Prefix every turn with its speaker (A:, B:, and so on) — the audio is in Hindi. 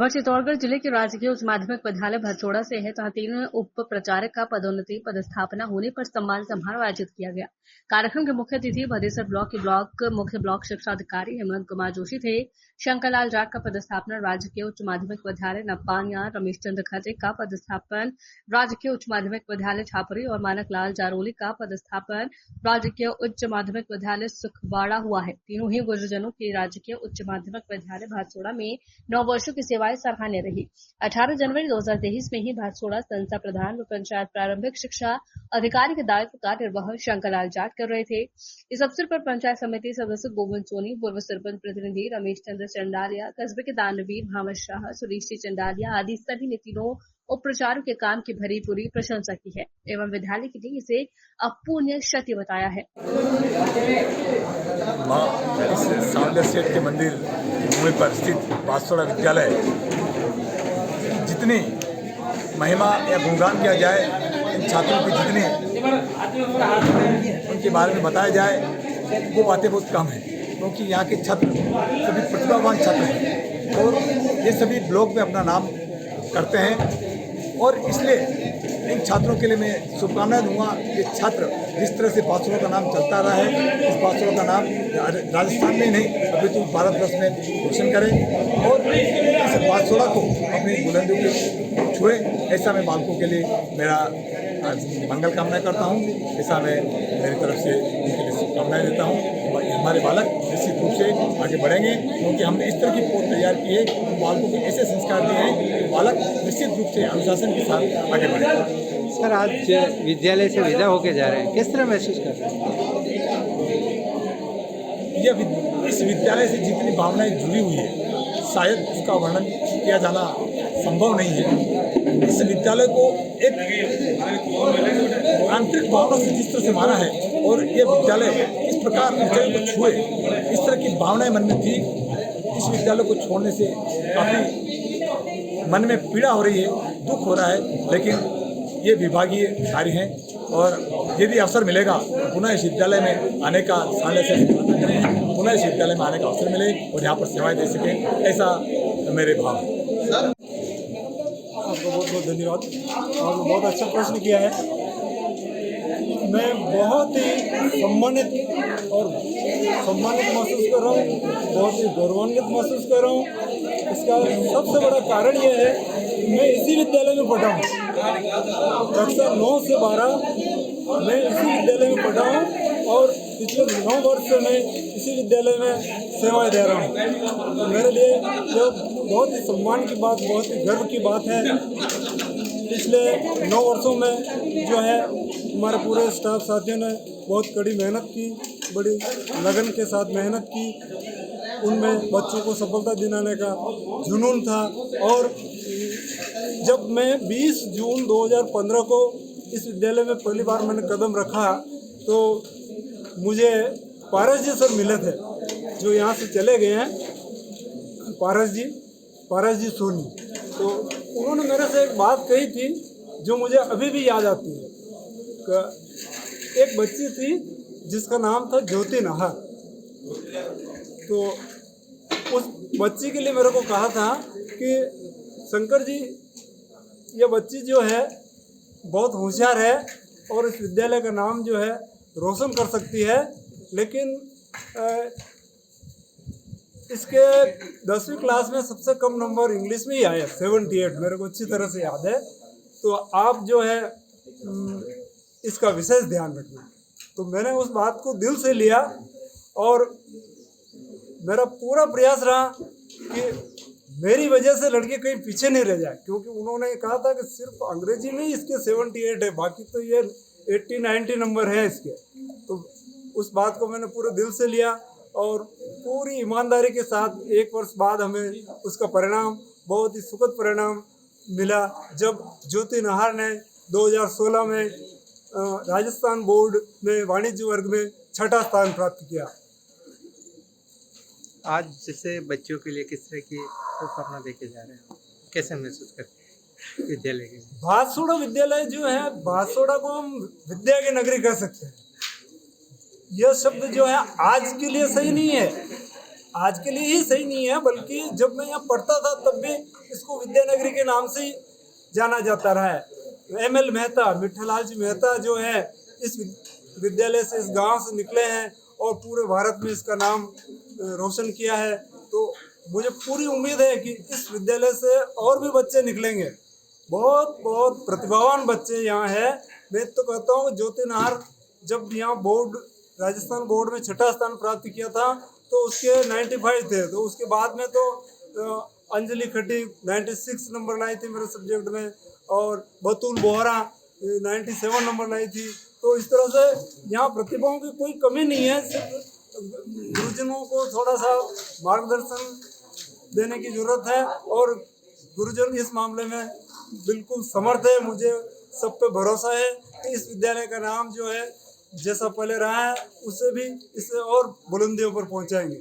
A: खबर चित्तौड़गढ़ जिले के राजकीय उच्च माध्यमिक विद्यालय भरचोड़ा से है, जहां 3 उप प्रचारक का पदोन्नति पदस्थापना होने पर सम्मान समारोह आयोजित किया गया। कार्यक्रम के मुख्य अतिथि भदेसर ब्लॉक के मुख्य ब्लॉक शिक्षा अधिकारी हेमंत कुमार जोशी थे। शंकरलाल जाट का पदस्थापना राजकीय उच्च माध्यमिक विद्यालय नपानिया, रमेश चंद्र खत्री का पदस्थापन राजकीय उच्च माध्यमिक विद्यालय छापरी और मानक लाल जारोली का पदस्थापन राजकीय उच्च माध्यमिक विद्यालय सुखवाड़ा हुआ है। तीनों ही गुरुजनों की राजकीय उच्च माध्यमिक विद्यालय भातसोड़ा में 9 वर्षों की सेवाएं सराहनीय रही। 18 जनवरी 2023 में ही भातसोड़ा संस्था प्रधान व पंचायत प्रारंभिक शिक्षा अधिकारी के दायित्व का निर्वहन शंकरलाल जाट कर रहे थे। इस अवसर पर पंचायत समिति सदस्य गोविंद सोनी, पूर्व सरपंच प्रतिनिधि रमेश चंद्र चंडालिया, कस्बे के दानवीर भावत शाह, सुरेश चंडालिया आदि सभी ने तीनों उप प्रचारों के काम की भरी पूरी प्रशंसा की है एवं विद्यालय के लिए इसे अपूर्णीय क्षति बताया है।
B: सावलिया सेठ के मंदिर भूमि पर स्थित भातसोड़ा विद्यालय जितनी महिमा या गुणगान किया जाए, इन छात्रों की जितनी उनके बारे में बताया जाए वो बातें बहुत कम हैं, क्योंकि यहाँ के छात्र सभी प्रतिभावान छात्र हैं और ये सभी ब्लॉक में अपना नाम करते हैं। और इसलिए इन छात्रों के लिए मैं शुभकामनाएं दूंगा। ये छात्र जिस तरह से भातसोड़ा का नाम चलता रहा है, इस भातसोड़ा का नाम राजस्थान में ही नहीं अभी तो भारतवर्ष में रोशन करें और इस भातसोड़ा को अपनी बुलंदियों को छुए, ऐसा मैं बालकों के लिए मेरा मंगल कामना करता हूँ। ऐसा मैं मेरी तरफ से उनके लिए शुभकामनाएं देता हूँ। हमारे बालक निश्चित रूप से आगे बढ़ेंगे, क्योंकि हमने इस तरह की पोस्ट तैयार की है, बालकों को ऐसे संस्कार दिए हैं कि बालक निश्चित रूप से अनुशासन के साथ आगे बढ़ेंगे।
C: सर, आज विद्यालय से विदा होके जा रहे हैं, किस तरह महसूस कर रहे हैं?
B: इस विद्यालय से जितनी भावनाएं जुड़ी हुई है, शायद उसका वर्णन किया जाना संभव नहीं है। इस विद्यालय को एक आंतरिक भावना से जिस तरह से माना है और ये विद्यालय इस प्रकार ऊंचाई को छुए, इस तरह की भावनाएं मन में थी। इस विद्यालय को छोड़ने से काफ़ी मन में पीड़ा हो रही है, दुख हो रहा है, लेकिन ये विभागीय कार्य हैं और यदि अवसर मिलेगा तो पुनः इस विद्यालय में आने का पुनः इस विद्यालय में आने का अवसर मिले और यहाँ पर सेवाएं दे सकें, ऐसा मेरे भाव है।
D: आपको बहुत बहुत धन्यवाद और बहुत अच्छा प्रश्न किया है। मैं बहुत ही सम्मानित महसूस कर रहा हूँ, बहुत ही गौरवान्वित महसूस कर रहा हूँ। इसका सबसे बड़ा कारण यह है कि मैं इसी विद्यालय में पढ़ा हूँ। कक्षा 9 से 12 मैं इसी विद्यालय में पढ़ा हूँ और पिछले 9 वर्ष से मैं इसी विद्यालय में सेवाएं दे रहा हूँ। तो मेरे लिए जो बहुत ही सम्मान की बात, बहुत ही गर्व की बात है। पिछले 9 वर्षों में जो है हमारे पूरे स्टाफ साथियों ने बहुत कड़ी मेहनत की, बड़ी लगन के साथ मेहनत की। उनमें बच्चों को सफलता दिलाने का जुनून था और जब मैं 20 जून 2015 को इस विद्यालय में पहली बार मैंने कदम रखा तो मुझे पारस जी सर मिले थे, जो यहाँ से चले गए हैं, पारस जी सोनी। तो उन्होंने मेरे से एक बात कही थी जो मुझे अभी भी याद आती है। एक बच्ची थी जिसका नाम था ज्योति नाहर। तो उस बच्ची के लिए मेरे को कहा था कि शंकर जी, ये बच्ची जो है बहुत होशियार है और इस विद्यालय का नाम जो है रोशन कर सकती है, लेकिन इसके 10वीं क्लास में सबसे कम नंबर इंग्लिश में ही आए, 78, मेरे को अच्छी तरह से याद है। तो आप जो है इसका विशेष ध्यान रखना। तो मैंने उस बात को दिल से लिया और मेरा पूरा प्रयास रहा कि मेरी वजह से लड़के कहीं पीछे नहीं रह जाए, क्योंकि उन्होंने कहा था कि सिर्फ अंग्रेजी में ही इसके 78 है, बाकी तो ये 80-90 नंबर है इसके। तो उस बात को मैंने पूरे दिल से लिया और पूरी ईमानदारी के साथ 1 वर्ष बाद हमें उसका परिणाम, बहुत ही सुखद परिणाम मिला, जब ज्योति नाहर ने 2016 में राजस्थान बोर्ड में वाणिज्य वर्ग में 6ठा स्थान प्राप्त किया।
C: आज जैसे बच्चों के लिए किस तरह की शुभकामना देके जा रहे हैं, कैसे महसूस करते हैं विद्यालय के?
D: भातसोड़ा विद्यालय जो है, भातसोड़ा को हम विद्या की नगरी कह सकते हैं। यह शब्द जो है आज के लिए सही नहीं है, आज के लिए ही सही नहीं है, बल्कि जब मैं यहाँ पढ़ता था तब भी इसको विद्यानगरी के नाम से ही जाना जाता रहा है। एम.एल. मेहता, मिट्ठालाल जी मेहता जो है इस विद्यालय से, इस गांव से निकले हैं और पूरे भारत में इसका नाम रोशन किया है। तो मुझे पूरी उम्मीद है कि इस विद्यालय से और भी बच्चे निकलेंगे। बहुत बहुत प्रतिभावान बच्चे यहाँ हैं। मैं तो कहता हूँ ज्योति नाहर जब यहाँ राजस्थान बोर्ड में छठा स्थान प्राप्त किया था तो उसके 95 थे। तो उसके बाद में तो अंजलि खटी 96 नंबर लाई थी मेरे सब्जेक्ट में, और बतूल बोहरा 97 नंबर लाई थी। तो इस तरह से यहाँ प्रतिभाओं की कोई कमी नहीं है, सिर्फ गुरुजनों को थोड़ा सा मार्गदर्शन देने की जरूरत है, और गुरुजन इस मामले में बिल्कुल समर्थ है। मुझे सब पे भरोसा है कि इस विद्यालय का नाम जो है जैसा पहले रहा है उससे भी इसे और बुलंदियों पर पहुंचाएंगे।